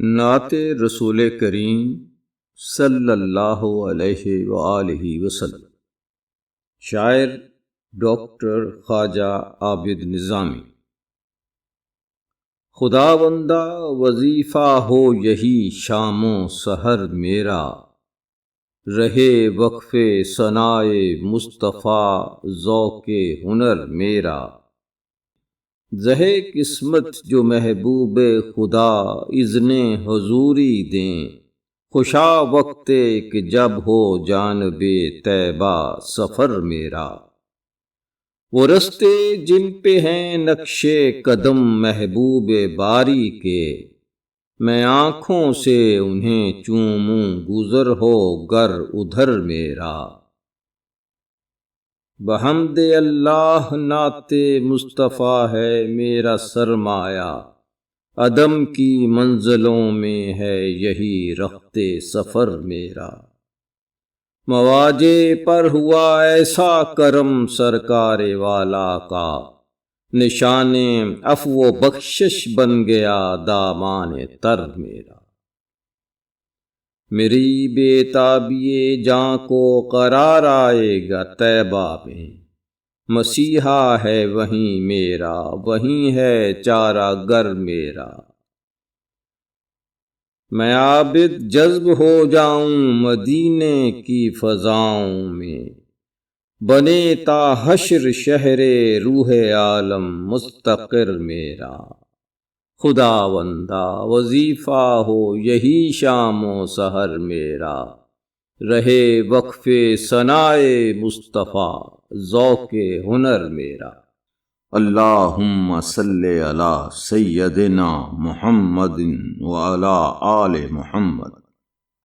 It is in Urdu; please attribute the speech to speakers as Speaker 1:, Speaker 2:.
Speaker 1: نعت رسول کریم صلی اللہ علیہ وآلہ وسلم۔ شاعر ڈاکٹر خواجہ عابد نظامی۔ خداوندہ وظیفہ ہو یہی شام و سحر میرا، رہے وقف ثنائے مصطفیٰ ذوق ہنر میرا۔ زہے قسمت جو محبوب خدا اذن حضوری دیں، خوشا وقت کہ جب ہو جانب طیبہ سفر میرا۔ وہ رستے جن پہ ہیں نقش قدم محبوب باری کے، میں آنکھوں سے انہیں چوموں گزر ہو گر ادھر میرا۔ بحمد اللہ نعت مصطفیٰ ہے میرا سرمایہ، عدم کی منزلوں میں ہے یہی رخت سفر میرا۔ مواجے پر ہوا ایسا کرم سرکار والا کا، نشان عفو و بخشش بن گیا دامان تر میرا۔ میری بے تابی جاں کو قرار آئے گا طیبہ میں، مسیحا ہے وہیں میرا، وہیں ہے چارہ گر میرا۔ میں عابد جذب ہو جاؤں مدینے کی فضاؤں میں، بنے تا حشر شہر روح عالم مستقر میرا۔ خداوندہ وظیفہ ہو یہی شام و سحر میرا، رہے وقف ثنائے مصطفیٰ ذوق ہنر میرا۔ اللہم صلی علی سیدنا محمد وعلی آل محمد۔